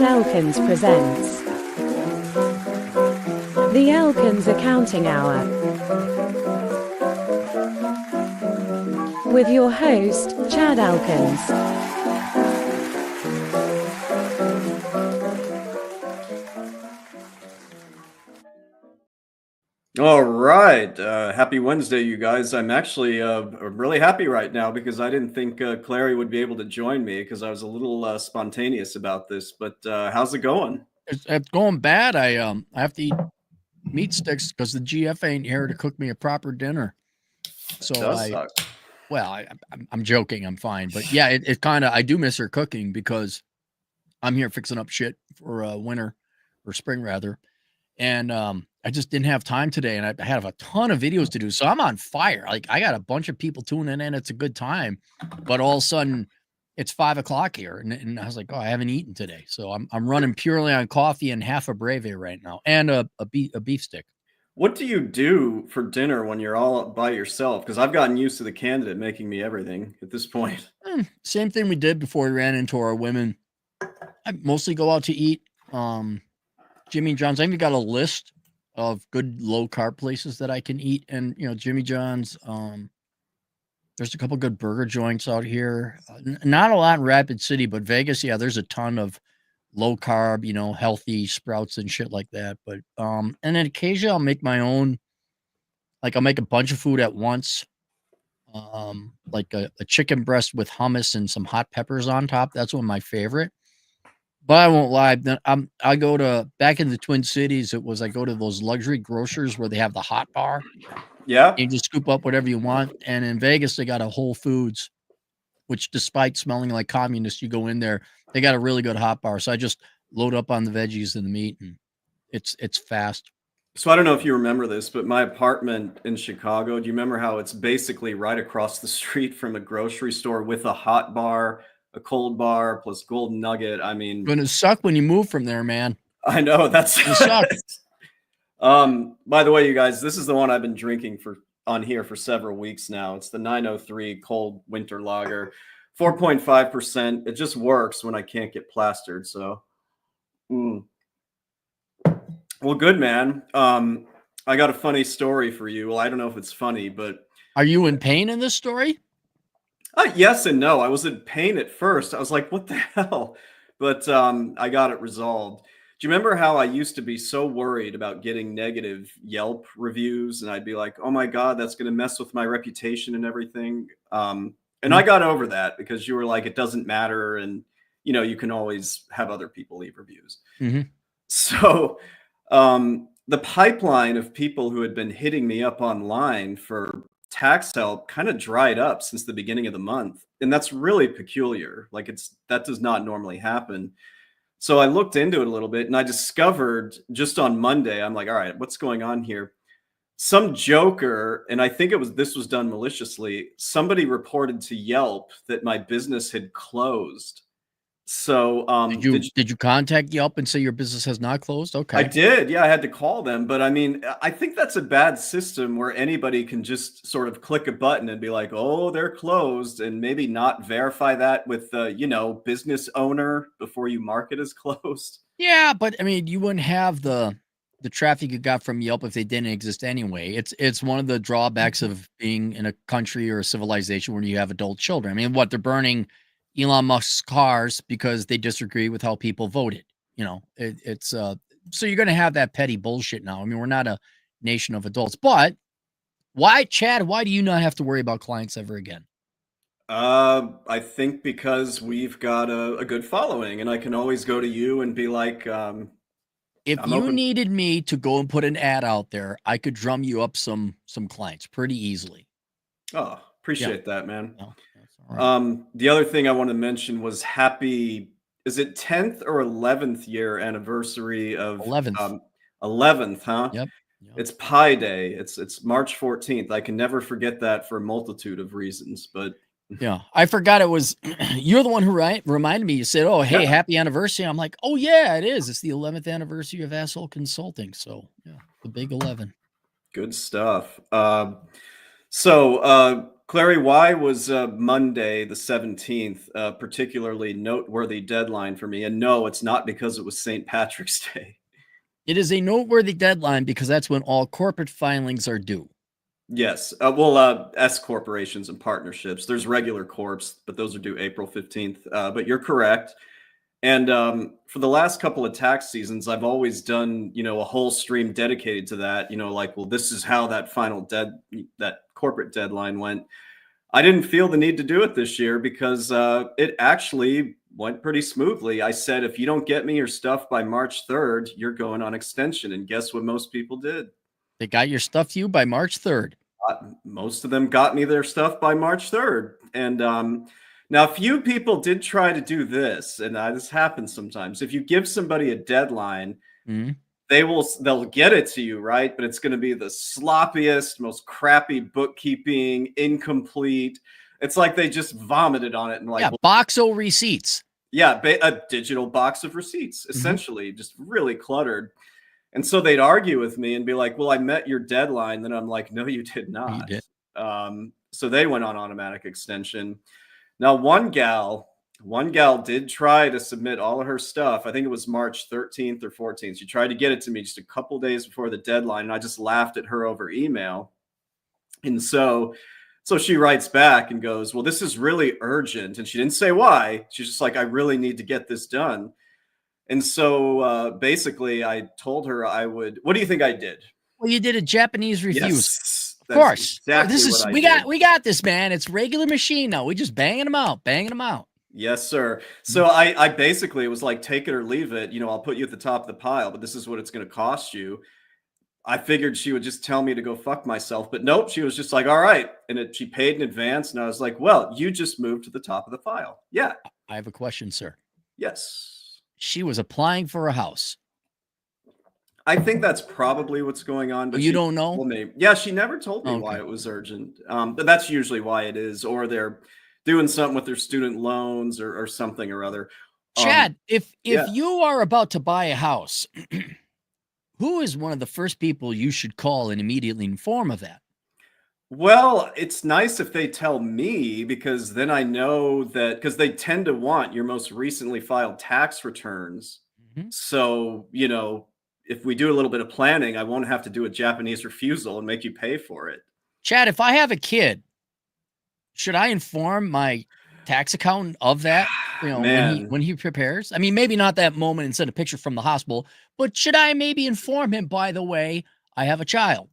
Chad Elkins presents The Elkins Accounting Hour with your host, Chad Elkins. All right. Happy Wednesday, you guys. I'm actually really happy right now because I didn't think Clary would be able to join me because I was a little spontaneous about this. But how's it going? It's going bad. I have to eat meat sticks because the GF ain't here to cook me a proper dinner. So Does suck. I'm joking. I'm fine, but yeah, it kind of I do miss her cooking because I'm here fixing up shit for winter or spring rather, and I just didn't have time today, and I have a ton of videos to do, so I'm on fire. Like I got a bunch of people tuning in. It's a good time, but all of a sudden it's 5 o'clock here, and I was like, oh, I haven't eaten today, so I'm running purely on coffee and half a Breve right now, and a beef stick. What do you do for dinner when you're all by yourself? Because I've gotten used to the candidate making me everything at this point. Same thing we did before we ran into our women. I mostly go out to eat. Jimmy John's. I even got a list of good low carb places that I can eat, and Jimmy John's. There's a couple good burger joints out here. Not a lot in Rapid City, but Vegas, yeah, there's a ton of low carb, healthy sprouts and shit like that. But and then occasionally I'll make my own. Like I'll make a bunch of food at once. Like a chicken breast with hummus and some hot peppers on top. That's one of my favorite. But I won't lie. I go to back in the Twin Cities. I go to those luxury grocers where they have the hot bar. Yeah. You just scoop up whatever you want. And in Vegas, they got a Whole Foods, which despite smelling like communists, you go in there, they got a really good hot bar. So I just load up on the veggies and the meat, and it's fast. So I don't know if you remember this, but my apartment in Chicago, do you remember how it's basically right across the street from a grocery store with a hot bar, a cold bar, plus Golden Nugget? I mean, Gonna suck when you move from there, man. I know that's It sucks. By the way, you guys, this is the one I've been drinking on here for several weeks now. It's the 903 Cold Winter Lager, 4.5%. It just works when I can't get plastered. So, well, good, man. I got a funny story for you. Well, I don't know if it's funny, but are you in pain in this story? Yes and no. I was in pain at first. I was like, what the hell? But I got it resolved. Do you remember how I used to be so worried about getting negative Yelp reviews? And I'd be like, oh my God, that's going to mess with my reputation and everything. And I got over that because you were like, it doesn't matter. And, you can always have other people leave reviews. Mm-hmm. So the pipeline of people who had been hitting me up online for tax help kind of dried up since the beginning of the month. And that's really peculiar. Like that does not normally happen. So I looked into it a little bit and I discovered just on Monday, I'm like, all right, what's going on here? Some joker, and I think this was done maliciously. Somebody reported to Yelp that my business had closed. So did you contact Yelp and say your business has not closed? Okay. I did. Yeah, I had to call them. But I mean, I think that's a bad system where anybody can just sort of click a button and be like, oh, they're closed, and maybe not verify that with the, business owner before you mark it as closed. Yeah, but I mean, you wouldn't have the traffic you got from Yelp if they didn't exist anyway. It's one of the drawbacks of being in a country or a civilization where you have adult children. I mean, they're burning Elon Musk's cars because they disagree with how people voted. So you're going to have that petty bullshit now. I mean, we're not a nation of adults, but why, Chad, why do you not have to worry about clients ever again? I think because we've got a good following and I can always go to you and be like, if you needed me to go and put an ad out there, I could drum you up some clients pretty easily. Oh, appreciate that, man. No. Right. The other thing I want to mention was is it 10th or 11th year anniversary of 11th. 11th, huh? Yep. It's Pi Day. It's March 14th. I can never forget that for a multitude of reasons, but yeah, I forgot it was you're the one who reminded me. You said, "Oh, hey, happy anniversary." I'm like, "Oh yeah, it is. It's the 11th anniversary of Asshole Consulting." So, yeah, the big 11. Good stuff. Clary, why was Monday the 17th a particularly noteworthy deadline for me? And no, it's not because it was St. Patrick's Day. It is a noteworthy deadline because that's when all corporate filings are due. Yes. S corporations and partnerships. There's regular corps, but those are due April 15th. But you're correct. And for the last couple of tax seasons, I've always done, a whole stream dedicated to that, like, well, this is how that that corporate deadline went. I didn't feel the need to do it this year because it actually went pretty smoothly. I said, if you don't get me your stuff by March 3rd, you're going on extension. And guess what most people did? They got your stuff to you by March 3rd. Most of them got me their stuff by March 3rd. And now, a few people did try to do this, and this happens sometimes. If you give somebody a deadline, they'll get it to you, right? But it's going to be the sloppiest, most crappy bookkeeping, incomplete. It's like they just vomited on it and box of receipts. Yeah, a digital box of receipts, essentially, just really cluttered. And so they'd argue with me and be like, well, I met your deadline. Then I'm like, no, you did not. You did. So they went on automatic extension. Now, one gal did try to submit all of her stuff. I think it was March 13th or 14th. She tried to get it to me just a couple days before the deadline, and I just laughed at her over email. And so she writes back and goes, well, this is really urgent. And she didn't say why. She's just like, I really need to get this done. And so basically I told her I would. What do you think I did? Well, you did a Japanese refuse. Yes, of course. Exactly we got this, man. It's regular machine now. We just banging them out. Yes, sir. So I basically was like, take it or leave it. I'll put you at the top of the pile, but this is what it's going to cost you. I figured she would just tell me to go fuck myself, but nope. She was just like, all right. And she paid in advance. And I was like, well, you just moved to the top of the pile. Yeah. I have a question, sir. Yes. She was applying for a house. I think that's probably what's going on. But you don't know? Well, maybe. Yeah, she never told me why it was urgent. But that's usually why it is. Or they're doing something with their student loans or something or other. Chad, if you are about to buy a house, who is one of the first people you should call and immediately inform of that? Well, it's nice if they tell me, because then I know that, because they tend to want your most recently filed tax returns. So, if we do a little bit of planning, I won't have to do a Japanese refusal and make you pay for it. Chad, if I have a kid, should I inform my tax accountant of that? When he prepares? I mean, maybe not that moment and send a picture from the hospital, but should I maybe inform him, by the way, I have a child?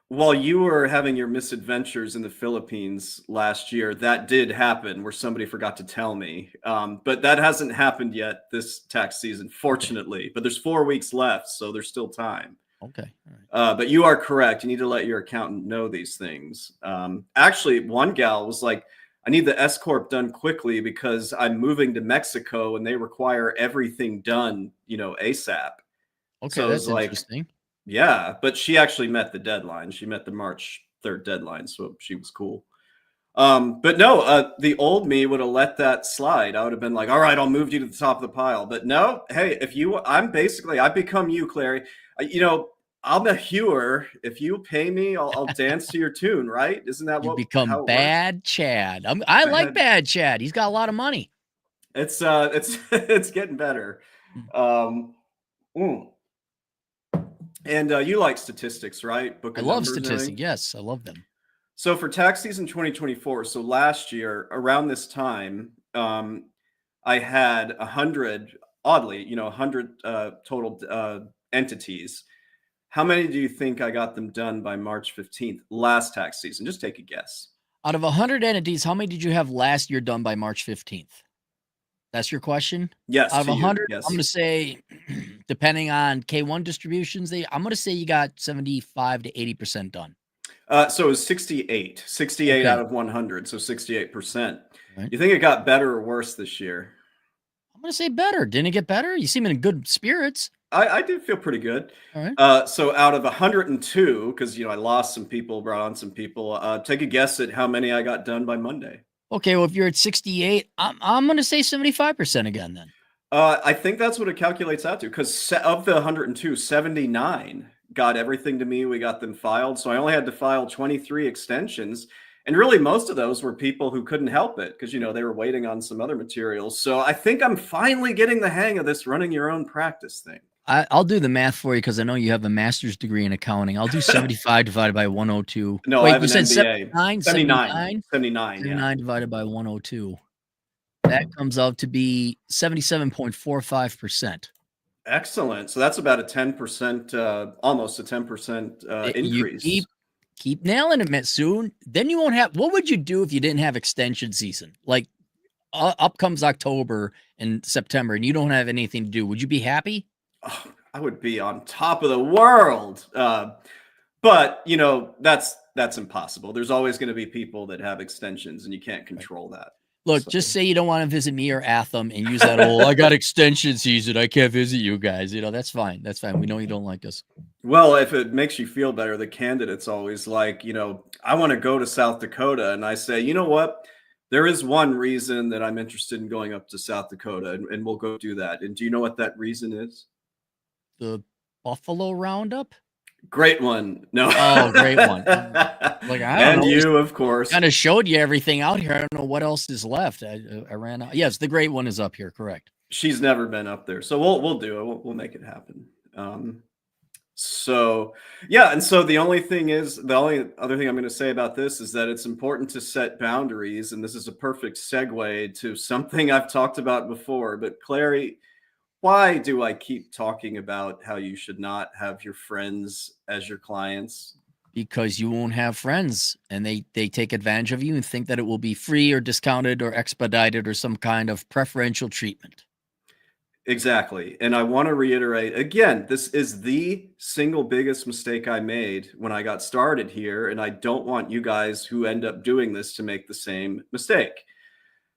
While you were having your misadventures in the Philippines last year, that did happen where somebody forgot to tell me. But that hasn't happened yet this tax season, fortunately. But there's 4 weeks left, so there's still time. Okay. All right. But you are correct. You need to let your accountant know these things. Actually, one gal was like, I need the S Corp done quickly because I'm moving to Mexico and they require everything done, ASAP. Okay, so that's interesting. Yeah, but she actually met the deadline. She met the March 3rd deadline, so she was cool. But no, the old me would have let that slide. I would have been like, all right, I'll move you to the top of the pile. But no, hey, I've become you, Clary. I'm a hewer. If you pay me, I'll dance to your tune, right? Isn't that You become Bad Chad. I like Bad Chad. He's got a lot of money. It's getting better. And you like statistics, right? I love statistics. Yes, I love them. So for tax season 2024, so last year around this time, I had 100, oddly, 100 total entities. How many do you think I got them done by March 15th last tax season? Just take a guess. Out of 100 entities, how many did you have last year done by March 15th? That's your question? Yes. Out of 100, yes. I'm going to say, depending on K1 distributions, I'm going to say you got 75 to 80% done. So it was 68 Okay. out of 100. So 68%. Right. You think it got better or worse this year? I'm going to say better. Didn't it get better? You seem in good spirits. I did feel pretty good. All right. So out of 102, because I lost some people, brought on some people. Take a guess at how many I got done by Monday. Okay, well, if you're at 68, I'm going to say 75% again then. I think that's what it calculates out to, because of the 102, 79 got everything to me. We got them filed. So I only had to file 23 extensions. And really, most of those were people who couldn't help it because, they were waiting on some other materials. So I think I'm finally getting the hang of this running your own practice thing. I'll do the math for you because I know you have a master's degree in accounting. I'll do 75 divided by 102. No, I Wait, have you an said MBA. 79? 79. 79 divided by 102. That comes out to be 77.45%. Excellent. So that's about a 10%, almost a 10% You increase. keep nailing it, Mitsu. Then you won't have. What would you do if you didn't have extension season? Like up comes October and September, and you don't have anything to do. Would you be happy? Oh, I would be on top of the world. But that's impossible. There's always going to be people that have extensions, and you can't control that. Look, just say you don't want to visit me or Atham and use that whole, I got extension season, I can't visit you guys. That's fine. That's fine. We know you don't like us. Well, if it makes you feel better, the candidate's always like, I want to go to South Dakota. And I say, you know what? There is one reason that I'm interested in going up to South Dakota, and we'll go do that. And do you know what that reason is? The Buffalo Roundup? Great one. No. Oh, great one. Like, I don't know. You, of course. Kind of showed you everything out here. I don't know what else is left. I ran out. Yes, the great one is up here. Correct. She's never been up there. So we'll do it. We'll make it happen. So yeah. And so the only other thing I'm going to say about this is that it's important to set boundaries. And this is a perfect segue to something I've talked about before. But Clary, why do I keep talking about how you should not have your friends as your clients? Because you won't have friends, and they take advantage of you and think that it will be free or discounted or expedited or some kind of preferential treatment. Exactly. And I want to reiterate again, this is the single biggest mistake I made when I got started here. And I don't want you guys who end up doing this to make the same mistake.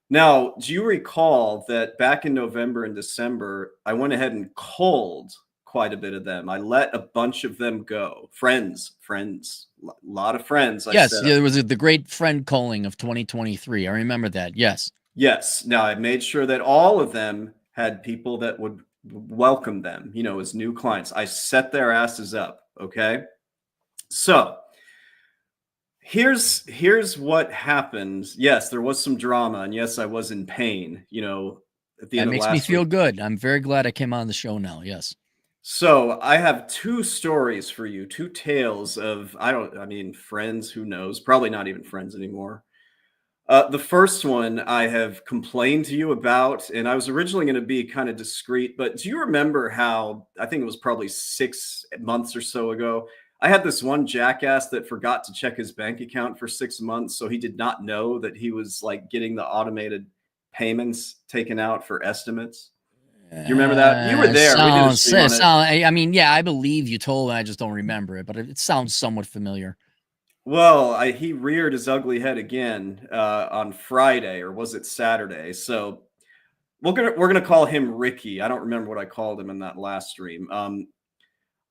Now, do you recall that back in November and December, I went ahead and culled quite a bit of them? I let a bunch of them go. Friends, a lot of friends. Yes, there was the great friend culling of 2023. I remember that. Yes. Yes. Now, I made sure that all of them had people that would welcome them, as new clients. I set their asses up. Okay. So here's what happened. Yes, there was some drama, and yes, I was in pain, at the end of last week. That makes me feel good. I'm very glad I came on the show now. Yes. So I have two stories for you, two tales of, friends, who knows, probably not even friends anymore. The first one I have complained to you about, and I was originally going to be kind of discreet, but do you remember how, I think it was probably 6 months or so ago, I had this one jackass that forgot to check his bank account for 6 months. So he did not know that he was like getting the automated payments taken out for estimates. You remember that? You were there. We did a stream on it. Yeah, I believe you told me. I just don't remember it, but it sounds somewhat familiar. Well, he reared his ugly head again on Friday, or was it Saturday? So we're gonna call him Ricky. I don't remember what I called him in that last stream.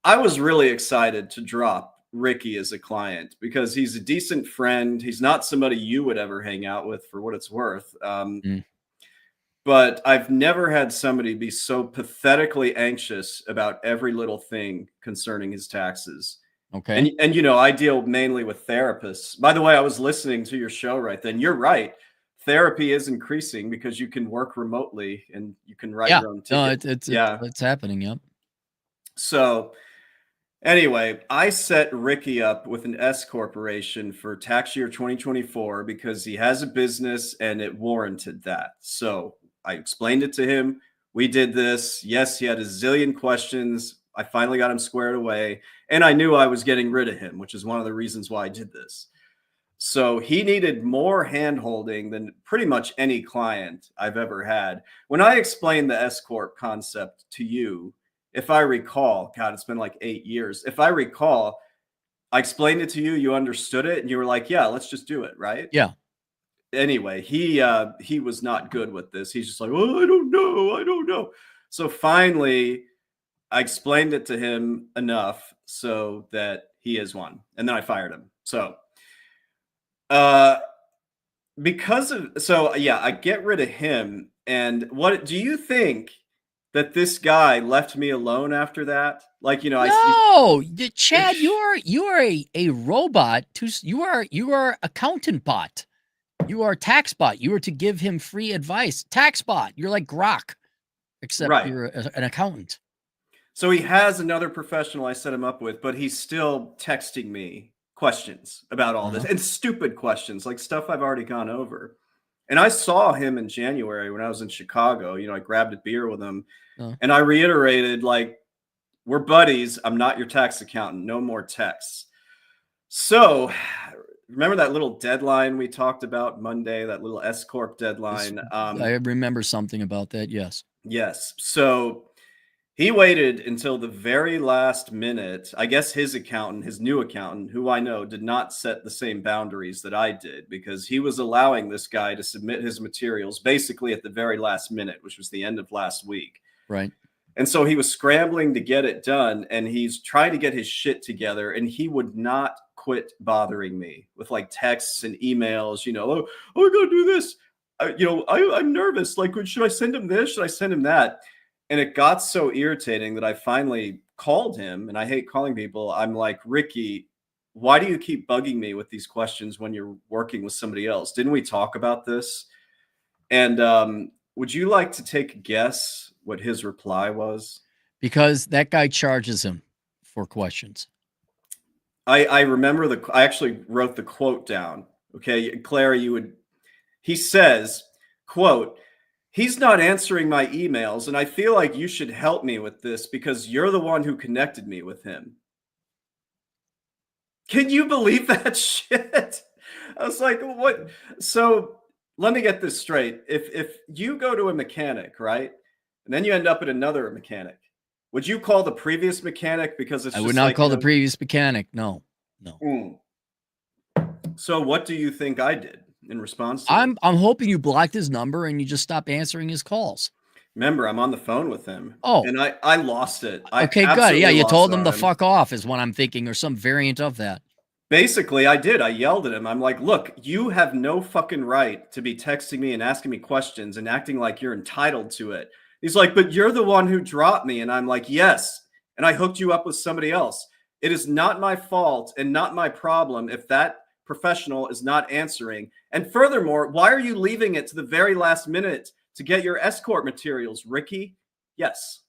I was really excited to drop Ricky as a client because he's a decent friend. He's not somebody you would ever hang out with, for what it's worth. But I've never had somebody be so pathetically anxious about every little thing concerning his taxes. Okay. And I deal mainly with therapists. By the way, I was listening to your show right then. You're right. Therapy is increasing because you can work remotely and you can write your own ticket. No, it's happening. Yep. So anyway, I set Ricky up with an S corporation for tax year 2024 because he has a business and it warranted that. So I explained it to him. We did this. Yes, he had a zillion questions. I finally got him squared away, and I knew I was getting rid of him, which is one of the reasons why I did this. So he needed more hand-holding than pretty much any client I've ever had. When I explained the S-Corp concept to you, if I recall, God, it's been like 8 years. If I recall, I explained it to you, you understood it, and you were like, yeah, let's just do it, right? Yeah. Anyway, he was not good with this. He's just like, oh, I don't know. So finally, I explained it to him enough so that he is one. And then I fired him. So I get rid of him. And what do you think that this guy left me alone after that. Like, you know, No, Chad, you are a robot. You are accountant bot. You are tax bot. You are to give him free advice. Tax bot. You're like Grok, except right. you're an accountant. So he has another professional I set him up with, but he's still texting me questions about all this and stupid questions, like stuff I've already gone over. And I saw him in January when I was in Chicago. You know, I grabbed a beer with him and I reiterated, like, we're buddies. I'm not your tax accountant. No more texts. So remember that little deadline we talked about Monday, that little S Corp deadline? I remember something about that. Yes. Yes. So he waited until the very last minute. I guess his accountant, his new accountant, who I know did not set the same boundaries that I did, because he was allowing this guy to submit his materials basically at the very last minute, which was the end of last week. Right. And so he was scrambling to get it done, and he's trying to get his shit together, and he would not quit bothering me with like texts and emails, you know, oh, I gotta do this. I'm nervous. Like, should I send him this? Should I send him that? And it got so irritating that I finally called him, and I hate calling people. I'm like, Ricky, why do you keep bugging me with these questions when you're working with somebody else? Didn't we talk about this? And would you like to take a guess what his reply was? Because that guy charges him for questions. I remember I actually wrote the quote down. Okay, Clara, he says, quote, he's not answering my emails, and I feel like you should help me with this because you're the one who connected me with him. Can you believe that shit? I was like, what? So let me get this straight. If you go to a mechanic, right, and then you end up at another mechanic, would you call the previous mechanic because it's I just would not like, call the previous mechanic. No. So what do you think I did in response to I'm hoping you blocked his number and you just stopped answering his calls. Remember, I'm on the phone with him. Oh. And I lost it. Okay, good. Yeah, you told him to fuck off is what I'm thinking, or some variant of that. Basically, I did. I yelled at him. I'm like, look, you have no fucking right to be texting me and asking me questions and acting like you're entitled to it. He's like, but you're the one who dropped me. And I'm like, yes. And I hooked you up with somebody else. It is not my fault and not my problem if that professional is not answering. And furthermore, why are you leaving it to the very last minute to get your escort materials, Ricky? Yes.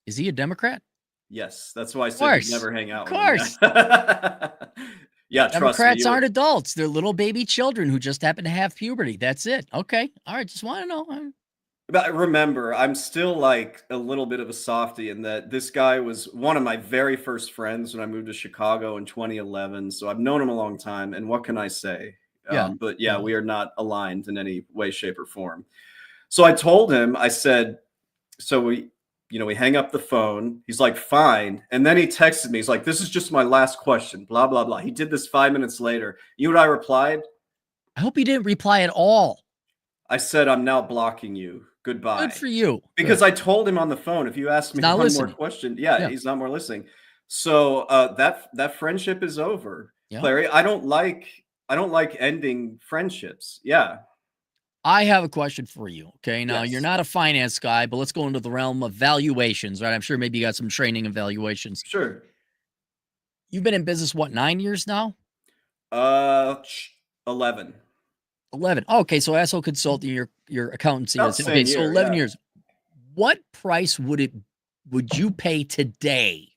Is he a Democrat? Yes. That's why I said you'd never hang out with him. Of course. Yeah, Democrats aren't adults. They're little baby children who just happen to have puberty. That's it. Okay. All right. Just want to know. But remember, I'm still like a little bit of a softie in that this guy was one of my very first friends when I moved to Chicago in 2011. So I've known him a long time. And what can I say? But yeah, we are not aligned in any way, shape, or form. So I told him, I said, so we hang up the phone. He's like, fine. And then he texted me. He's like, this is just my last question, blah, blah, blah. He did this 5 minutes later. You know what I replied? I hope he didn't reply at all. I said, I'm now blocking you. Goodbye. Good for you. Because I told him on the phone, if you ask me one more question, he's not more listening. So that friendship is over. Yeah. Clary, I don't like ending friendships. Yeah. I have a question for you. Okay. Now, you're not a finance guy, but let's go into the realm of valuations, right? I'm sure maybe you got some training in valuations. Sure. You've been in business, what, 9 years now? 11. 11. Okay. So Asshole Consulting, your accountancy. Okay. So 11 years. What price would you pay today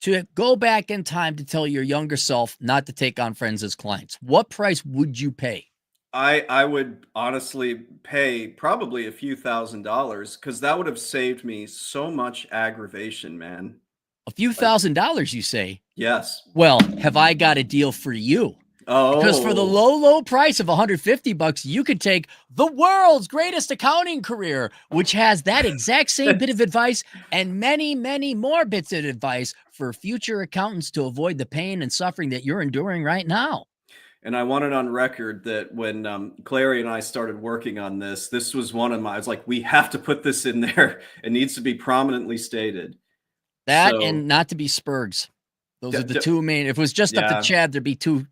to go back in time to tell your younger self not to take on friends as clients? What price would you pay? I would honestly pay probably a few $1,000s because that would have saved me so much aggravation, man. A few $1,000s, you say? Yes. Well, have I got a deal for you? Oh. Because for the low price of $150, you could take the world's greatest accounting career, which has that exact same bit of advice and many, many more bits of advice for future accountants to avoid the pain and suffering that you're enduring right now. And I want it on record that when Clary and I started working on this was one of my, I was like, we have to put this in there. It needs to be prominently stated. That and not to be Spurgs. Those are the two main. If it was just up to Chad, there'd be two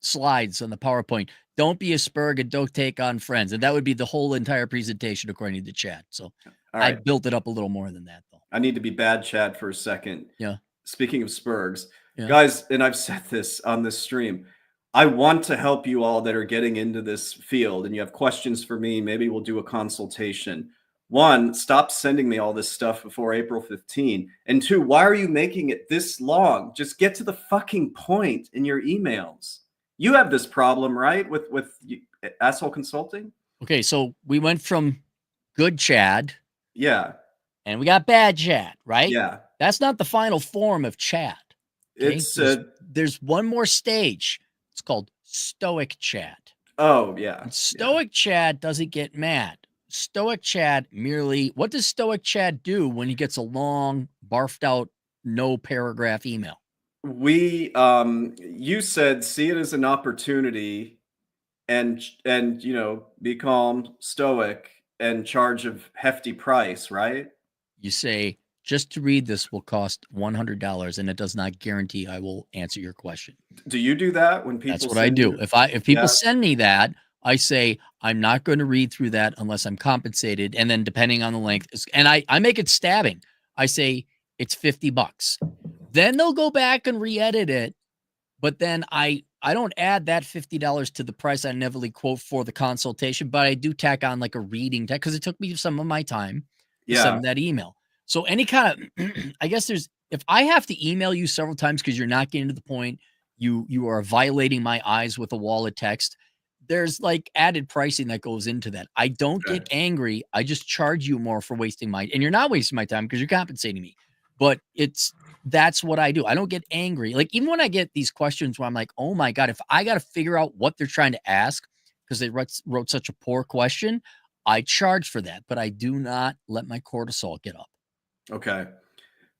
slides on the PowerPoint. Don't be a spurg and don't take on friends. And that would be the whole entire presentation according to Chad. So All I right. built it up a little more than that, though. I need to be bad Chad for a second. Yeah. Speaking of spurgs, Yeah. guys, and I've said this on this stream, I want to help you all that are getting into this field and you have questions for me. Maybe we'll do a consultation. One, stop sending me all this stuff before April 15. And two, why are you making it this long? Just get to the fucking point in your emails. You have this problem, right? With asshole consulting? Okay, so we went from good Chad. Yeah. And we got bad Chad, right? Yeah. That's not the final form of Chad. Okay? It's there's one more stage. It's called Stoic Chad. Oh, yeah. And Stoic Chad doesn't get mad. Stoic Chad merely, what does Stoic Chad do when he gets a long, barfed out, no paragraph email? You said see it as an opportunity and be calm, stoic, and charge of hefty price, right? You say, just to read this will cost $100 and it does not guarantee I will answer your question. Do you do that when people That's what I do. If people send me that, I say, I'm not going to read through that unless I'm compensated. And then depending on the length, and I make it stabbing. I say it's $50. Then they'll go back and re-edit it. But then I don't add that $50 to the price I inevitably quote for the consultation, but I do tack on like a reading tech because it took me some of my time to send that email. So any kind of, I guess if I have to email you several times because you're not getting to the point, you are violating my eyes with a wall of text, there's like added pricing that goes into that. I don't get angry. I just charge you more for wasting and you're not wasting my time because you're compensating me. But that's what I do. I don't get angry. Like even when I get these questions where I'm like, oh my God, if I got to figure out what they're trying to ask because they wrote such a poor question, I charge for that, but I do not let my cortisol get up. Okay.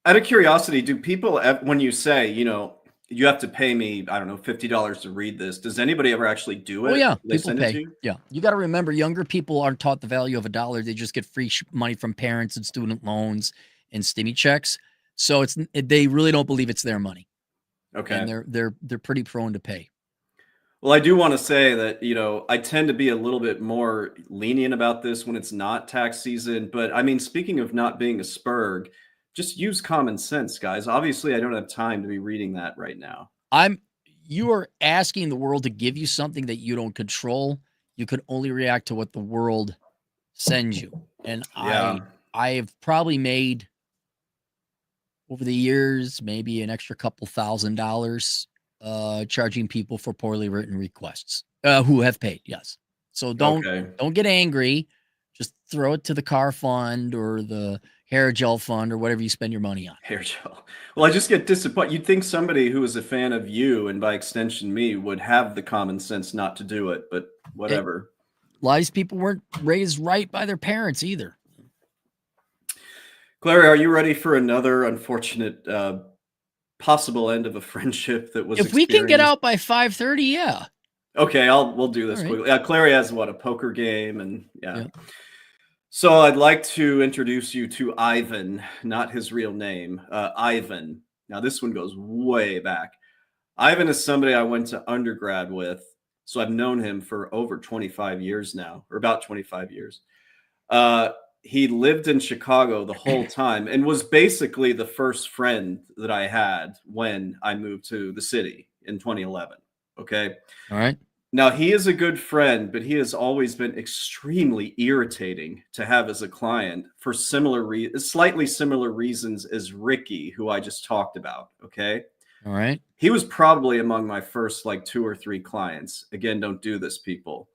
Out of curiosity, do people, when you say, you have to pay me, I don't know, $50 to read this, does anybody ever actually do it? Oh yeah, They people send pay. it to you? Yeah, you got to remember, younger people aren't taught the value of $1. They just get free money from parents and student loans and stimmy checks. So they really don't believe it's their money. Okay. And they're pretty prone to pay. Well, I do want to say that, I tend to be a little bit more lenient about this when it's not tax season. But I mean, speaking of not being a spurg, just use common sense, guys. Obviously, I don't have time to be reading that right now. You are asking the world to give you something that you don't control. You can only react to what the world sends you. And I have probably made over the years, maybe an extra couple $1,000 charging people for poorly written requests who have paid. Yes. So don't get angry. Just throw it to the car fund or the hair gel fund or whatever you spend your money on. Hair gel. Well, I just get disappointed. You'd think somebody who is a fan of you and by extension me would have the common sense not to do it, but whatever. A lot of these people weren't raised right by their parents either. Clary, are you ready for another unfortunate possible end of a friendship that was If we can get out by 5:30, yeah. Okay, we'll do this quickly. Clary has a poker game and yeah. So I'd like to introduce you to Ivan, not his real name, Ivan. Now this one goes way back. Ivan is somebody I went to undergrad with, so I've known him for over 25 years now, or about 25 years. He lived in Chicago the whole time and was basically the first friend that I had when I moved to the city in 2011. Okay. All right. Now, he is a good friend, but he has always been extremely irritating to have as a client for slightly similar reasons as Ricky, who I just talked about. Okay. All right. He was probably among my first 2 or 3 clients. Again, don't do this, people.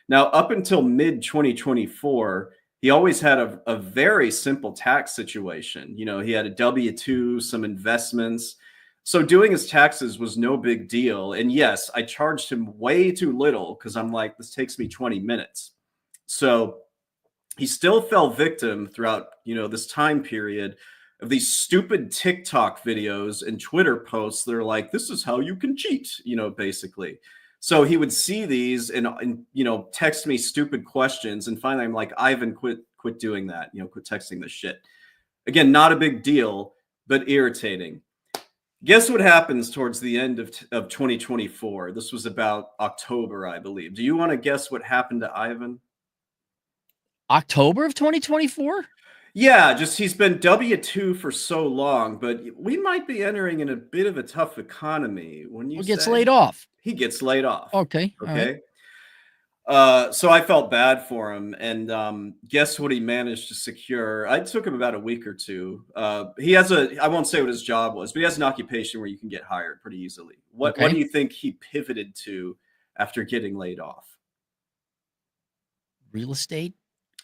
Now, up until mid 2024, he always had a very simple tax situation. He had a W-2, some investments. So doing his taxes was no big deal. And yes, I charged him way too little because I'm like, this takes me 20 minutes. So he still fell victim throughout, this time period of these stupid TikTok videos and Twitter posts that are like, this is how you can cheat, basically. So he would see these and text me stupid questions. And finally, I'm like, Ivan, quit doing that. Quit texting this shit. Again, not a big deal, but irritating. Guess what happens towards the end of 2024? This was about October, I believe. Do you want to guess what happened to Ivan? October of 2024? Yeah, just he's been W-2 for so long, but we might be entering in a bit of a tough economy. When you Who gets say laid off? he gets laid off. Okay. All right. Okay. So I felt bad for him, and guess what he managed to secure? It took him about a week or two. He has I won't say what his job was, but he has an occupation where you can get hired pretty easily. What do Okay. you think he pivoted to after getting laid off? Real estate?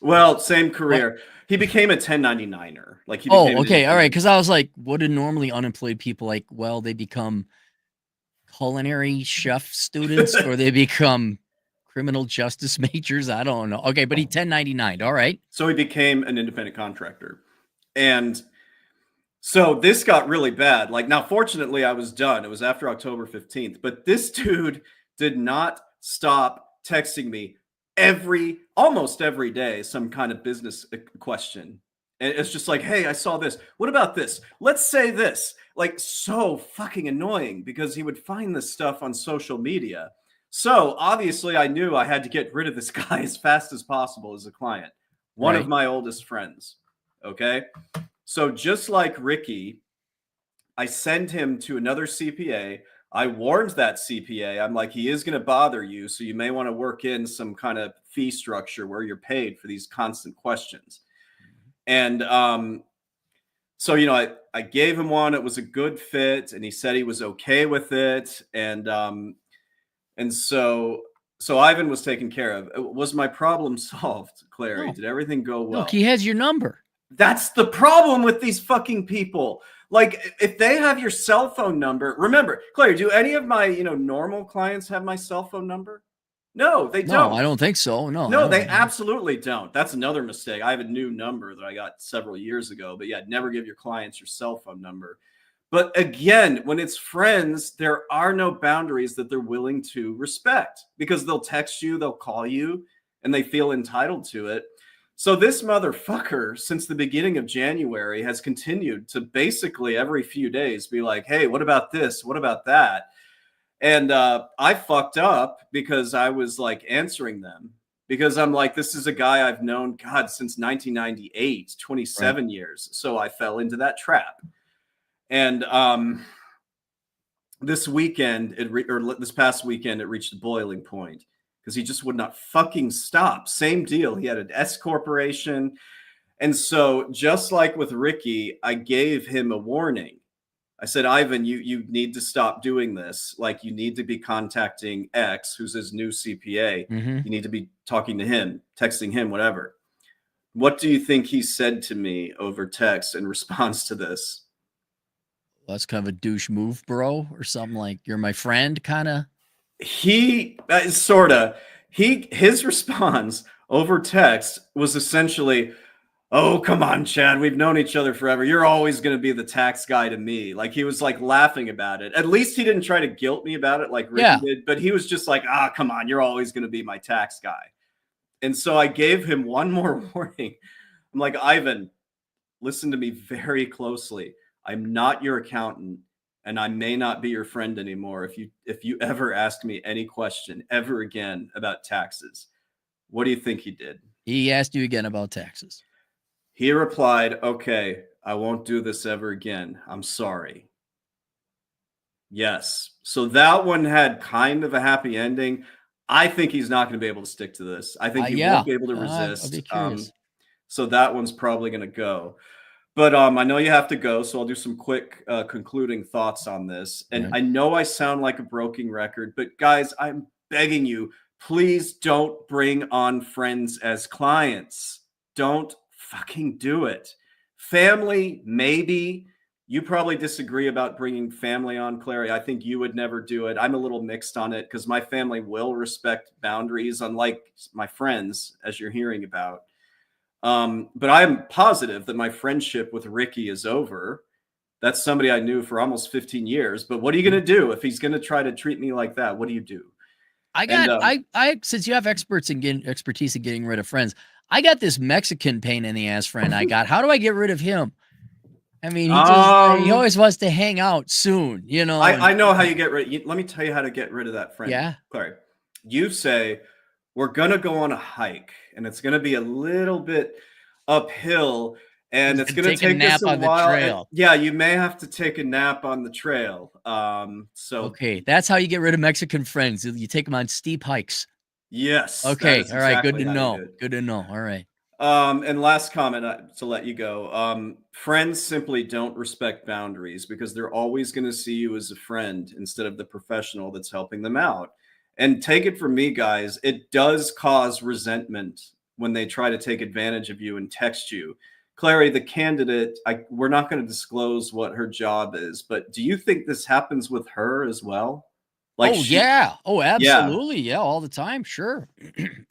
Well, same career. He became a 1099er. Like he Oh, became an okay. All right. independent. Because I was like, what do normally unemployed people like? Well, they become culinary chef students or they become criminal justice majors. I don't know. Okay, but he 1099. All right. So he became an independent contractor. And so this got really bad. Like now, fortunately, I was done. It was after October 15th. But this dude did not stop texting me almost every day, some kind of business question. And it's just like, hey, I saw this. What about this? Let's say this. Like so fucking annoying because he would find this stuff on social media. So obviously I knew I had to get rid of this guy as fast as possible as a client. One of Right. my oldest friends. Okay. So just like Ricky, I send him to another CPA. I warned that CPA. I'm like, he is going to bother you. So you may want to work in some kind of fee structure where you're paid for these constant questions. And so, I gave him one. It was a good fit. And he said he was okay with it. And so Ivan was taken care of. Was my problem solved, Clary? No. Did everything go well? Look, he has your number. That's the problem with these fucking people. Like, if they have your cell phone number, remember, Claire, do any of my, normal clients have my cell phone number? No, they don't. No, I don't think so. No, No, they absolutely don't. That's another mistake. I have a new number that I got several years ago, but yeah, never give your clients your cell phone number. But again, when it's friends, there are no boundaries that they're willing to respect because they'll text you, they'll call you, and they feel entitled to it. So this motherfucker, since the beginning of January, has continued to basically every few days be like, hey, what about this? What about that? And I fucked up because I was like answering them because I'm like, this is a guy I've known, God, since 1998, 27 years. So I fell into that trap. And this past weekend, it reached a boiling point because he just would not fucking stop. Same deal. He had an S corporation. And so just like with Ricky, I gave him a warning. I said, Ivan, you need to stop doing this. Like you need to be contacting X, who's his new CPA. Mm-hmm. You need to be talking to him, texting him, whatever. What do you think he said to me over text in response to this? That's kind of a douche move, bro, or something like you're my friend, kind of. His response over text was essentially, oh, come on, Chad, we've known each other forever. You're always going to be the tax guy to me. Like he was like laughing about it. At least he didn't try to guilt me about it like Ricky did, but he was just like, come on, you're always going to be my tax guy. And so I gave him one more warning. I'm like, Ivan, listen to me very closely. I'm not your accountant. And I may not be your friend anymore if you ever ask me any question ever again about taxes. What do you think he did? He asked you again about taxes. He replied, okay, I won't do this ever again. I'm sorry. Yes. So that one had kind of a happy ending. I think he's not going to be able to stick to this. I think he won't be able to resist. I'll be curious. So that one's probably going to go. But I know you have to go, so I'll do some quick concluding thoughts on this. And I know I sound like a broken record, but guys, I'm begging you, please don't bring on friends as clients. Don't fucking do it. Family, maybe. You probably disagree about bringing family on, Clary. I think you would never do it. I'm a little mixed on it because my family will respect boundaries, unlike my friends, as you're hearing about. But I'm positive that my friendship with Ricky is over. That's somebody I knew for almost 15 years. But what are you going to do if he's going to try to treat me like that? What do you do? Since you have expertise in getting rid of friends, I got this Mexican pain in the ass friend I got. How do I get rid of him? I mean, he always wants to hang out soon, you know. I know how you get rid. Let me tell you how to get rid of that friend. Yeah. Clary. You say, we're gonna go on a hike, and it's gonna be a little bit uphill, and it's gonna take us a while. And, yeah, you may have to take a nap on the trail. So okay, that's how you get rid of Mexican friends. You take them on steep hikes. Yes. Okay. All right. Good to know. Good to know. All right. And last comment to let you go. Friends simply don't respect boundaries because they're always going to see you as a friend instead of the professional that's helping them out. And take it from me, guys, it does cause resentment when they try to take advantage of you and text you. Clary, the candidate, we're not going to disclose what her job is, but do you think this happens with her as well? Like yeah. Oh, absolutely. Yeah, all the time. Sure.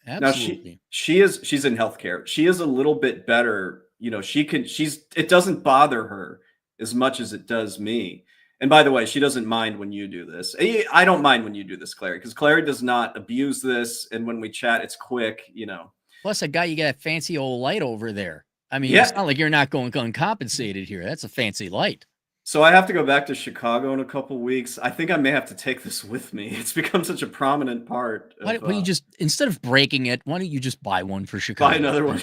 Absolutely. Now she's in healthcare. She is a little bit better. You know, it doesn't bother her as much as it does me. And by the way, she doesn't mind when you do this. I don't mind when you do this, Clary, because Clary does not abuse this. And when we chat, it's quick, you know. Plus, you got a fancy old light over there. I mean, It's not like you're not going uncompensated here. That's a fancy light. So I have to go back to Chicago in a couple weeks. I think I may have to take this with me. It's become such a prominent part. Why don't you just, instead of breaking it, why don't you just buy one for Chicago? Buy another one.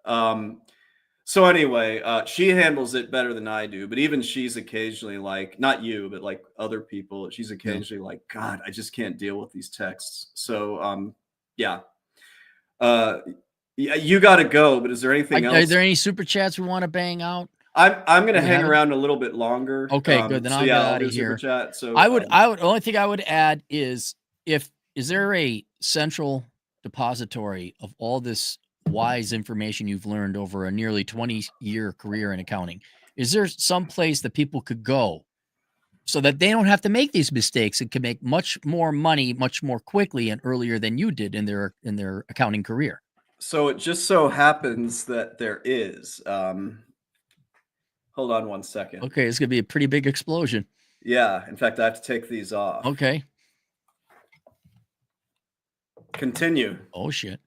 Yeah. So anyway, she handles it better than I do. But even she's occasionally like, not you, but like other people, she's occasionally like, God, I just can't deal with these texts. So yeah. Yeah, you got to go. But is there anything else? Are there any super chats we want to bang out? I'm going to hang around a little bit longer. Okay, good. Then I'll get out of here. Chat, so I would. Only thing I would add is is there a central depository of all this wise information you've learned over a nearly 20-year career in accounting? Is there some place that people could go so that they don't have to make these mistakes and can make much more money much more quickly and earlier than you did in their accounting career? So it just so happens that there is. Hold on one second. Okay, it's going to be a pretty big explosion. Yeah. In fact, I have to take these off. Okay. Continue. Oh, shit.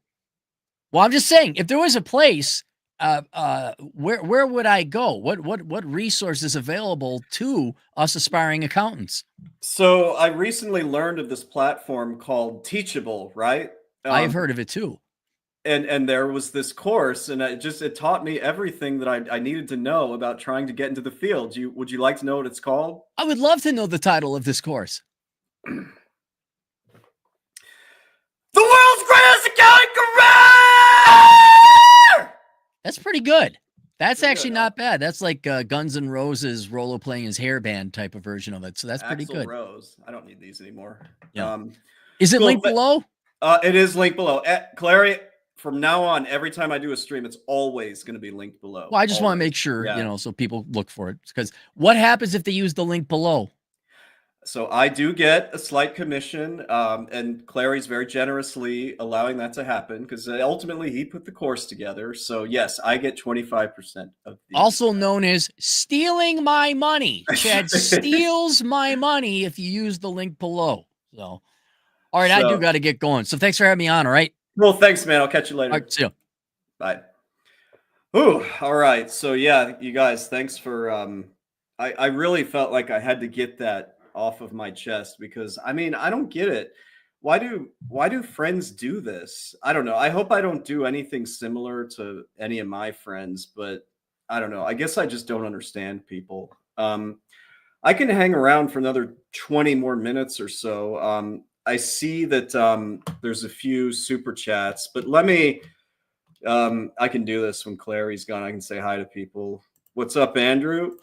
Well, I'm just saying, if there was a place, where would I go? What resources available to us aspiring accountants? So I recently learned of this platform called Teachable, right? I've heard of it too. And there was this course, and it taught me everything that I needed to know about trying to get into the field. Would you like to know what it's called? I would love to know the title of this course. The world's greatest accounting career! That's pretty good. That's actually not bad. That's like Guns N' Roses Rolo playing his hairband type of version of it. So that's pretty good. Rose. I don't need these anymore. Yeah. Is it linked below? It is linked below. Clary, from now on, every time I do a stream, it's always going to be linked below. Well, I just want to make sure, so people look for it. Because what happens if they use the link below? So I do get a slight commission, and Clary's very generously allowing that to happen because ultimately he put the course together. So yes, I get 25% of the also known as stealing my money. Chad steals my money if you use the link below. So, all right, I do got to get going. So thanks for having me on. All right. Well, thanks, man. I'll catch you later. All right, see you. Bye. Ooh, all right. So yeah, you guys, thanks for. I really felt like I had to get that off of my chest because I mean I don't get it. Why do friends do this? I don't know. I hope I don't do anything similar to any of my friends, but I don't know. I guess I just don't understand people. I can hang around for another 20 more minutes or so. I see that there's a few super chats, but let me. I can do this when Clary's gone. I can say hi to people. What's up, Andrew?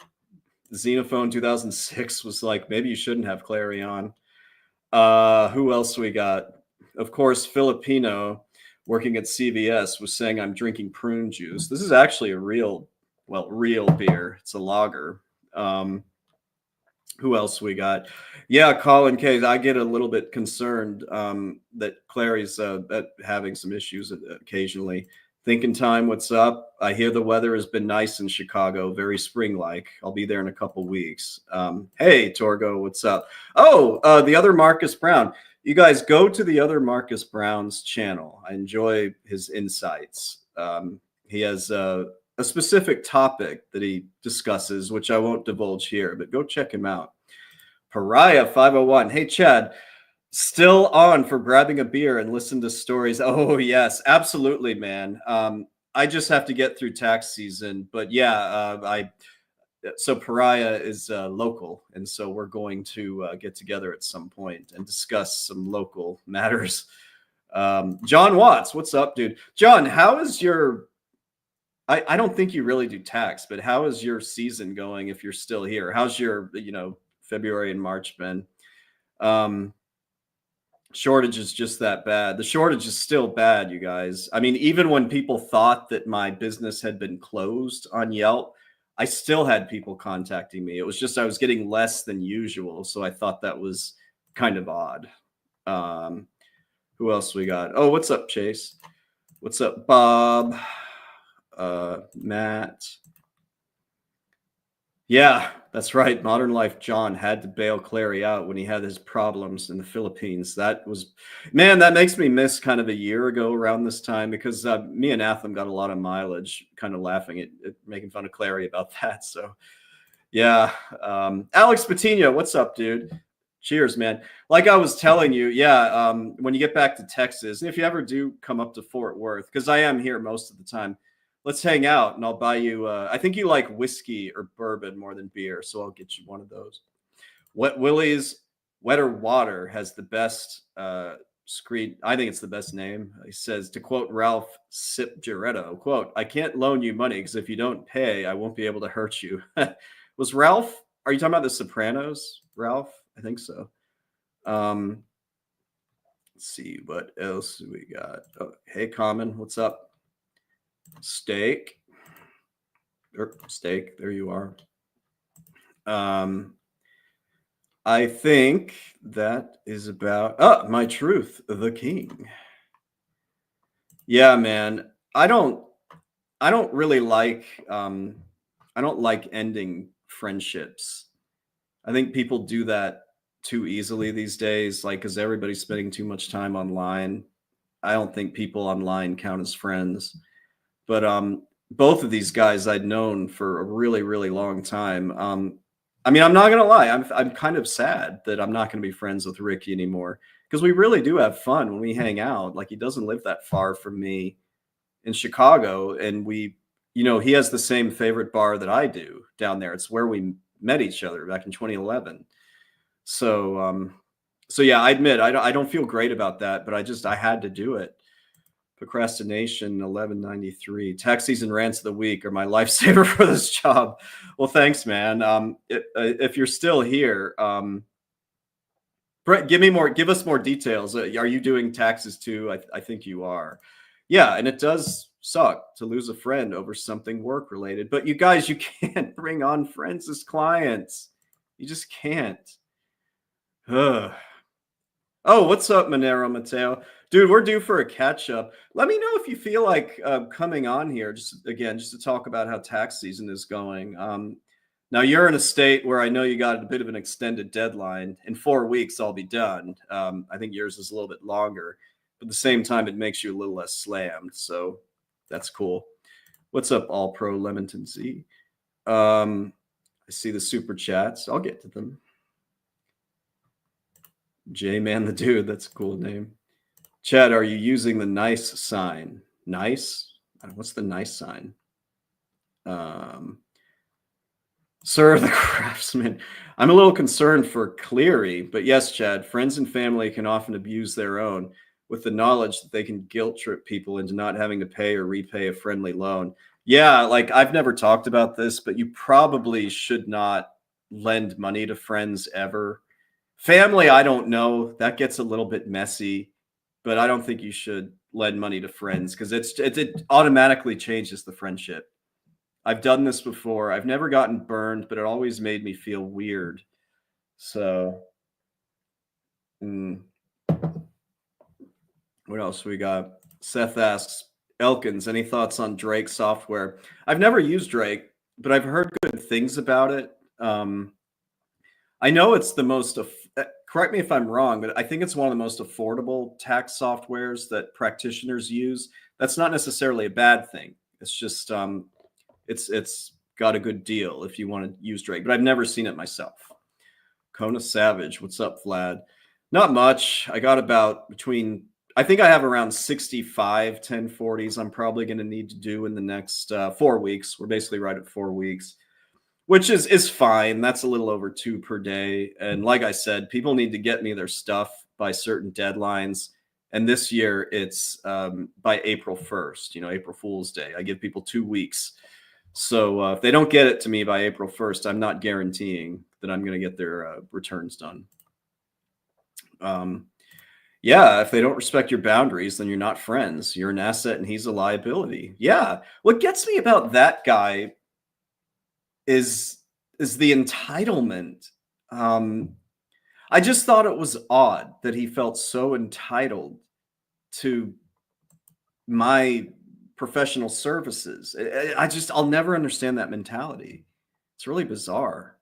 Xenophone 2006 was like, maybe you shouldn't have Clary on. Who else we got? Of course, Filipino working at CVS was saying I'm drinking prune juice. This is actually a real beer. It's a lager. Who else we got? Yeah, Colin K. I get a little bit concerned that Clary's having some issues occasionally. Thinking time, what's up? I hear the weather has been nice in Chicago, very spring-like. I'll be there in a couple weeks. Hey, Torgo, what's up? Oh, the other Marcus Brown. You guys go to the other Marcus Brown's channel. I enjoy his insights. He has a specific topic that he discusses, which I won't divulge here, but go check him out. Pariah 501. Hey, Chad, still on for grabbing a beer and listen to stories. Oh, yes, absolutely, man. I just have to get through tax season, but yeah, so Pariah is local, and so we're going to get together at some point and discuss some local matters. John Watts, what's up, dude? John, how is your I don't think you really do tax, but how is your season going if you're still here? How's your, February and March been? Shortage is just that bad. The shortage is still bad, you guys. I mean, even when people thought that my business had been closed on Yelp, I still had people contacting me. It was just I was getting less than usual, so I thought that was kind of odd. Who else we got? Oh, what's up, Chase? What's up, Bob? Matt. Yeah, that's right. Modern Life John had to bail Clary out when he had his problems in the Philippines. That makes me miss kind of a year ago around this time, because me and Atham got a lot of mileage kind of laughing at making fun of Clary about that. So yeah. Alex Patino, what's up, dude? Cheers, man. Like I was telling you, yeah, when you get back to Texas, and if you ever do come up to Fort Worth, because I am here most of the time, let's hang out and I'll buy you, I think you like whiskey or bourbon more than beer, so I'll get you one of those. Wet Willie's Wetter Water has the best screen. I think it's the best name. He says, to quote Ralph Sip Giretto, quote, I can't loan you money because if you don't pay, I won't be able to hurt you. Was Ralph, are you talking about The Sopranos, Ralph? I think so. Let's see, what else do we got? Oh, hey, Common, what's up? Steak, there you are. I think that is about My Truth, the King. Yeah, man. I don't really like I don't like ending friendships. I think people do that too easily these days, like because everybody's spending too much time online. I don't think people online count as friends. But both of these guys I'd known for a really, really long time. I mean, I'm not gonna lie, I'm kind of sad that I'm not gonna be friends with Ricky anymore, because we really do have fun when we hang out. Like, he doesn't live that far from me in Chicago, and he has the same favorite bar that I do down there. It's where we met each other back in 2011. So yeah, I admit I don't feel great about that, but I had to do it. Procrastination 1193. Tax season rants of the week are my lifesaver for this job. Well, thanks, man. If you're still here, Brett, give us more details. Are you doing taxes too? I think you are. Yeah, and it does suck to lose a friend over something work related, but you guys, you can't bring on friends as clients. You just can't. Ugh. Oh, what's up, Monero Mateo? Dude, we're due for a catch up. Let me know if you feel like coming on here, just to talk about how tax season is going. Now, you're in a state where I know you got a bit of an extended deadline. In 4 weeks, I'll be done. I think yours is a little bit longer, but at the same time, it makes you a little less slammed. So that's cool. What's up, All Pro Lemonton Z? I see the super chats. I'll get to them. J-Man the Dude, that's a cool name. Chad, are you using the nice sign? Nice? What's the nice sign? Sir the Craftsman. I'm a little concerned for Cleary, but yes, Chad, friends and family can often abuse their own with the knowledge that they can guilt trip people into not having to pay or repay a friendly loan. Yeah, like I've never talked about this, but you probably should not lend money to friends ever. Family, I don't know. That gets a little bit messy, but I don't think you should lend money to friends because it automatically changes the friendship. I've done this before. I've never gotten burned, but it always made me feel weird. So, what else we got? Seth asks, Elkins, any thoughts on Drake software? I've never used Drake, but I've heard good things about it. I know it's the most, correct me if I'm wrong, but I think it's one of the most affordable tax softwares that practitioners use. That's not necessarily a bad thing. It's just, It's got a good deal if you want to use Drake, but I've never seen it myself. Kona Savage, what's up, Vlad? Not much. I got about between, I think I have around 65 1040s I'm probably going to need to do in the next 4 weeks. We're basically right at 4 weeks, which is fine. That's a little over 2 per day. And like I said, people need to get me their stuff by certain deadlines. And this year it's by April 1st, April Fool's Day. I give people 2 weeks. So if they don't get it to me by April 1st, I'm not guaranteeing that I'm going to get their returns done. Yeah, if they don't respect your boundaries, then you're not friends. You're an asset and he's a liability. Yeah. What gets me about that guy is the entitlement. I just thought it was odd that he felt so entitled to my professional services. I'll never understand that mentality. It's really bizarre.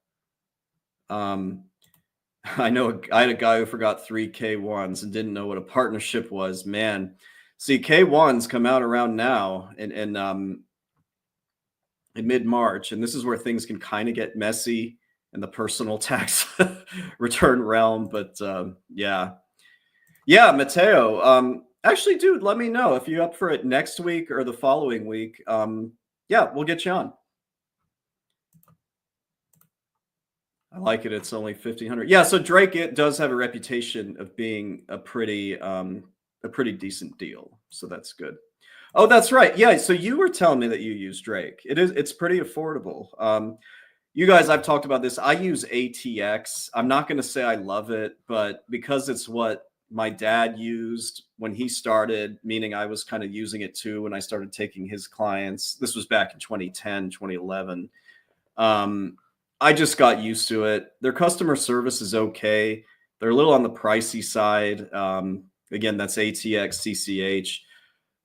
I know I had a guy who forgot 3 K1s and didn't know what a partnership was. Man, see, K1s come out around now in mid-March, and this is where things can kind of get messy in the personal tax return realm. But yeah, Mateo. Actually, dude, let me know if you're up for it next week or the following week. Yeah, we'll get you on. I like it. It's only 1,500. Yeah, so Drake, it does have a reputation of being a pretty decent deal. So that's good. Oh, that's right. Yeah, so you were telling me that you use Drake. It's pretty affordable. You guys, I've talked about this. I use ATX. I'm not going to say I love it, but because it's what my dad used when he started, meaning I was kind of using it too when I started taking his clients. This was back in 2010, 2011. I just got used to it. Their customer service is okay. They're a little on the pricey side. Again, that's ATX, CCH.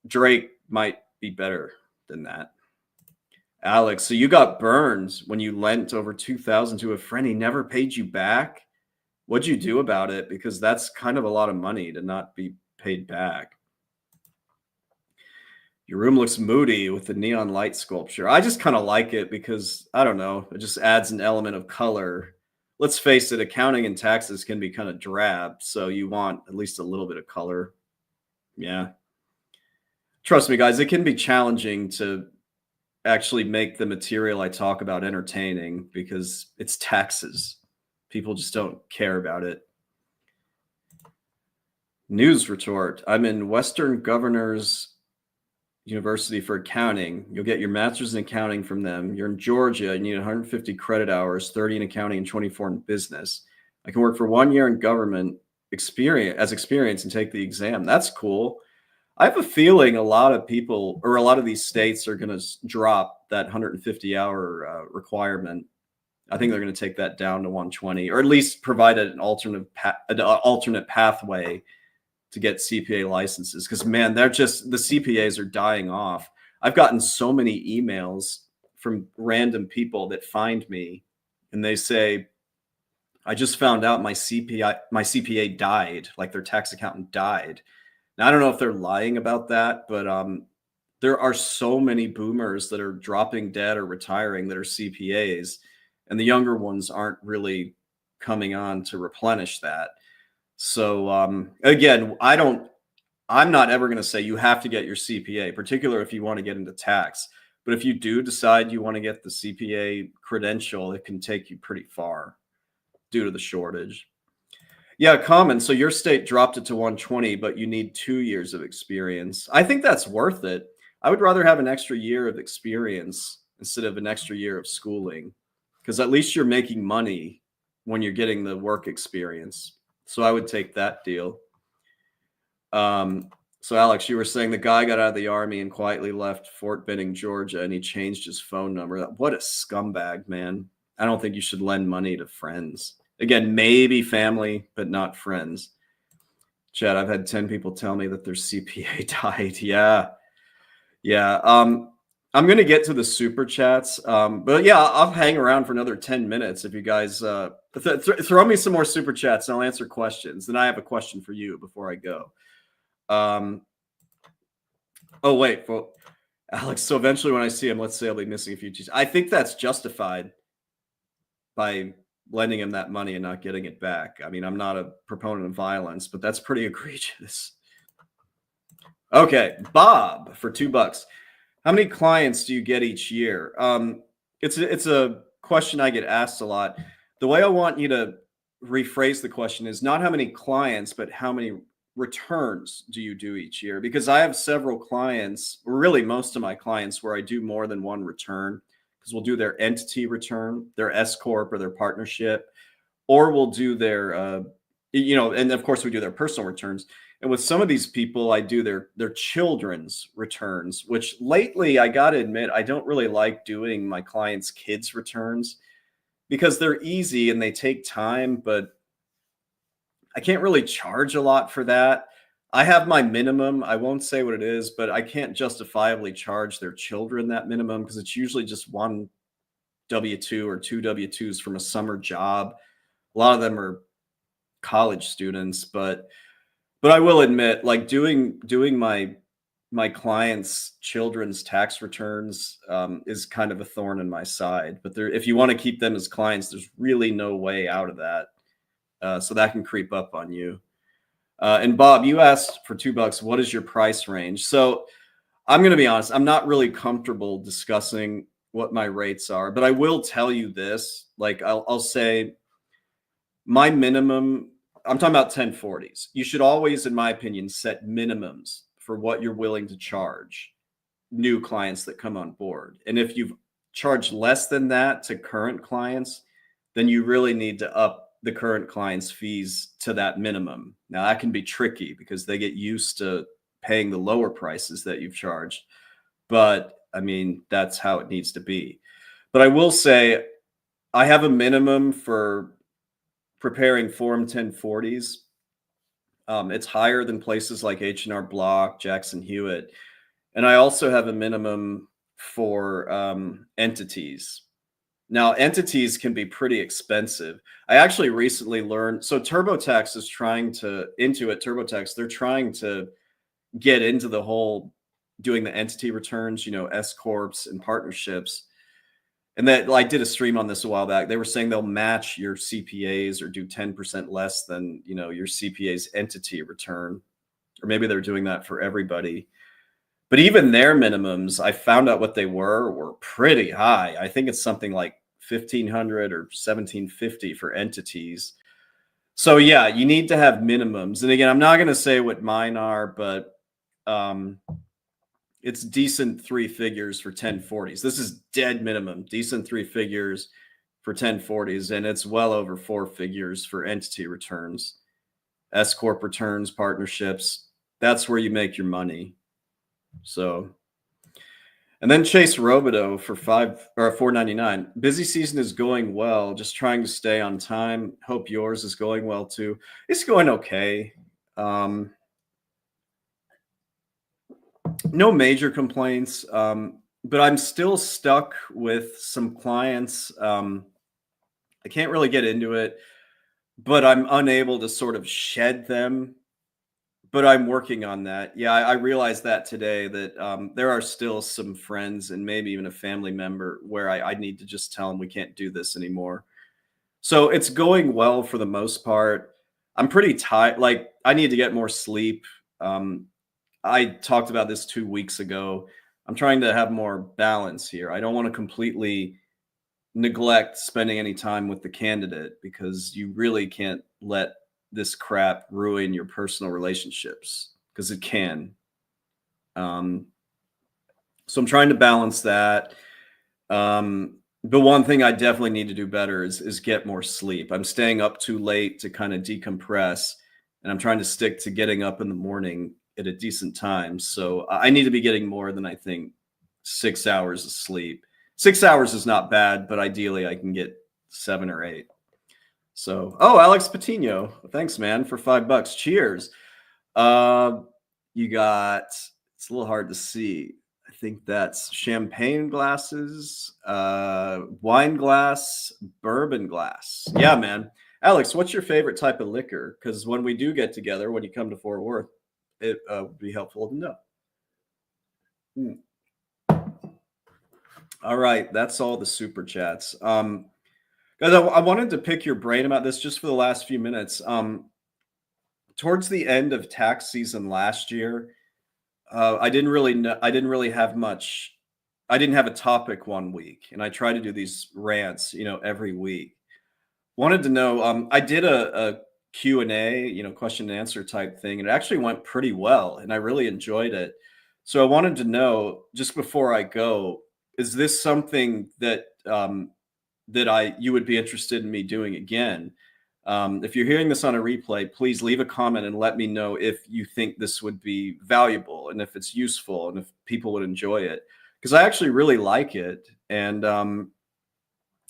Drake might be better than that. Alex, so you got burned when you lent over $2,000 to a friend. He never paid you back. What'd you do about it? Because that's kind of a lot of money to not be paid back. Your room looks moody with the neon light sculpture. I just kind of like it because, I don't know, it just adds an element of color. Let's face it, accounting and taxes can be kind of drab, so you want at least a little bit of color. Yeah. Trust me, guys, it can be challenging to actually make the material I talk about entertaining because it's taxes. People just don't care about it. News retort. I'm in Western Governors University for accounting. You'll get your master's in accounting from them. You're in Georgia. You need 150 credit hours, 30 in accounting and 24 in business. I can work for 1 year in government experience and take the exam. That's cool. I have a feeling a lot of people or a lot of these states are going to drop that 150 hour requirement. I think they're going to take that down to 120, or at least provide an alternate pathway to get CPA licenses. Because man, the CPAs are dying off. I've gotten so many emails from random people that find me and they say, I just found out my CPA died, like their tax accountant died. Now, I don't know if they're lying about that, but there are so many boomers that are dropping dead or retiring that are CPAs, and the younger ones aren't really coming on to replenish that. So again, I'm not ever going to say you have to get your CPA, particularly if you want to get into tax. But if you do decide you want to get the CPA credential, it can take you pretty far due to the shortage. Yeah, Common. So your state dropped it to 120, but you need 2 years of experience. I think that's worth it. I would rather have an extra year of experience instead of an extra year of schooling, because at least you're making money when you're getting the work experience. So I would take that deal. So Alex, you were saying the guy got out of the army and quietly left Fort Benning, Georgia, and he changed his phone number. What a scumbag, man. I don't think you should lend money to friends. Again, maybe family, but not friends. Chad, I've had 10 people tell me that their CPA died. Yeah. I'm going to get to the super chats. But yeah, I'll hang around for another 10 minutes if you guys throw me some more super chats and I'll answer questions. Then I have a question for you before I go. Oh, wait. Alex, so eventually when I see him, let's say I'll be missing a few G's. I think that's justified by lending him that money and not getting it back. I mean, I'm not a proponent of violence, but that's pretty egregious. Okay, Bob for $2. How many clients do you get each year? It's a question I get asked a lot. The way I want you to rephrase the question is not how many clients, but how many returns do you do each year? Because I have several clients, or really most of my clients, where I do more than one return. Because we'll do their entity return, their S corp or their partnership, or we'll do their, and of course we do their personal returns. And with some of these people, I do their children's returns, which lately I got to admit, I don't really like doing my clients' kids' returns because they're easy and they take time, but I can't really charge a lot for that. I have my minimum. I won't say what it is, but I can't justifiably charge their children that minimum because it's usually just one W-2 or two W-2s from a summer job. A lot of them are college students, but I will admit, like doing my clients' children's tax returns is kind of a thorn in my side. But if you want to keep them as clients, there's really no way out of that. So that can creep up on you. And Bob, you asked for $2. What is your price range? So I'm going to be honest. I'm not really comfortable discussing what my rates are, but I will tell you this. Like I'll say my minimum, I'm talking about 1040s. You should always, in my opinion, set minimums for what you're willing to charge new clients that come on board. And if you've charged less than that to current clients, then you really need to up the current clients' fees to that minimum. Now that can be tricky because they get used to paying the lower prices that you've charged. But I mean, that's how it needs to be. But I will say I have a minimum for preparing Form 1040s. It's higher than places like H&R Block, Jackson Hewitt. And I also have a minimum for entities. Now, entities can be pretty expensive. I actually recently learned, so TurboTax is trying to, Intuit TurboTax, they're trying to get into the whole doing the entity returns, S corps and partnerships. And that I did a stream on this a while back. They were saying they'll match your CPAs or do 10% less than, your CPA's entity return. Or maybe they're doing that for everybody. But even their minimums, I found out what they were pretty high. I think it's something like $1,500 or $1,750 for entities. So yeah, you need to have minimums. And again, I'm not going to say what mine are, but it's decent 3 figures for 1040s. This is dead minimum, decent 3 figures for 1040s, and it's well over 4 figures for entity returns, S corp returns, partnerships. That's where you make your money. So, and then Chase Robido for $4.99. Busy season is going well. Just trying to stay on time. Hope yours is going well too. It's going okay. No major complaints, but I'm still stuck with some clients. I can't really get into it, but I'm unable to sort of shed them. But I'm working on that. Yeah, I realized that today that there are still some friends and maybe even a family member where I need to just tell them we can't do this anymore. So it's going well for the most part. I'm pretty tired. Like I need to get more sleep. I talked about this 2 weeks ago. I'm trying to have more balance here. I don't want to completely neglect spending any time with the candidate because you really can't let this crap ruin your personal relationships because it can. So I'm trying to balance that. But one thing I definitely need to do better is get more sleep. I'm staying up too late to kind of decompress, and I'm trying to stick to getting up in the morning at a decent time. So I need to be getting more than I think 6 hours of sleep. 6 hours is not bad, but ideally I can get 7 or 8. So, Alex Patino, thanks, man, for $5. Cheers. You got, it's a little hard to see. I think that's champagne glasses, wine glass, bourbon glass. Yeah, man. Alex, what's your favorite type of liquor? Because when we do get together, when you come to Fort Worth, it would be helpful to know. All right, that's all the super chats. Guys, I wanted to pick your brain about this just for the last few minutes. Towards the end of tax season last year, I didn't really know. I didn't really have much. I didn't have a topic one week, and I try to do these rants, every week. Wanted to know. I did a Q&A, question and answer type thing, and it actually went pretty well, and I really enjoyed it. So I wanted to know, just before I go, is this something that you would be interested in me doing again? If you're hearing this on a replay, please leave a comment and let me know if you think this would be valuable and if it's useful and if people would enjoy it, because I actually really like it. And I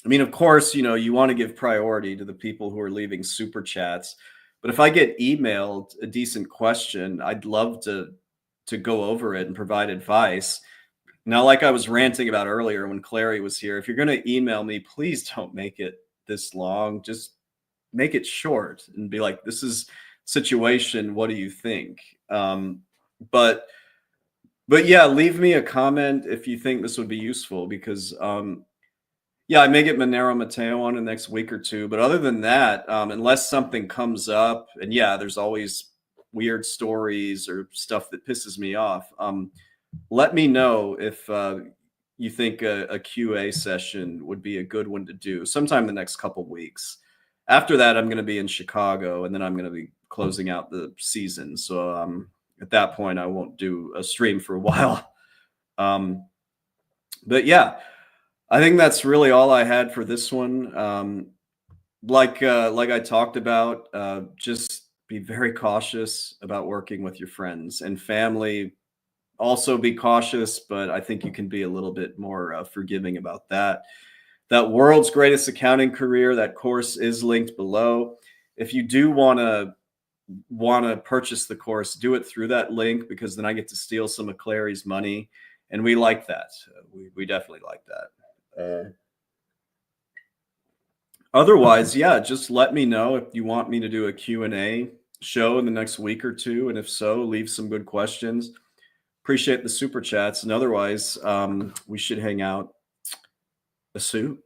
mean, of course, you want to give priority to the people who are leaving super chats, but if I get emailed a decent question, I'd love to go over it and provide advice. Now, like I was ranting about earlier when Clary was here, if you're going to email me, please don't make it this long. Just make it short and be like, this is situation. What do you think? But yeah, leave me a comment if you think this would be useful, because yeah, I may get Monero Mateo on in the next week or two. But other than that, unless something comes up, and yeah, there's always weird stories or stuff that pisses me off. Let me know if you think a QA session would be a good one to do sometime the next couple weeks. After that, I'm going to be in Chicago, and then I'm going to be closing out the season. So at that point, I won't do a stream for a while. But yeah, I think that's really all I had for this one. Like I talked about, just be very cautious about working with your friends and family. Also be cautious, but I think you can be a little bit more forgiving about that. That World's Greatest Accounting Career, that course is linked below. If you do want to purchase the course, do it through that link, because then I get to steal some of Clary's money, and we like that. We definitely like that. Otherwise, yeah, just let me know if you want me to do a Q&A show in the next week or two, and if so, leave some good questions. Appreciate the super chats, and otherwise, we should hang out soon.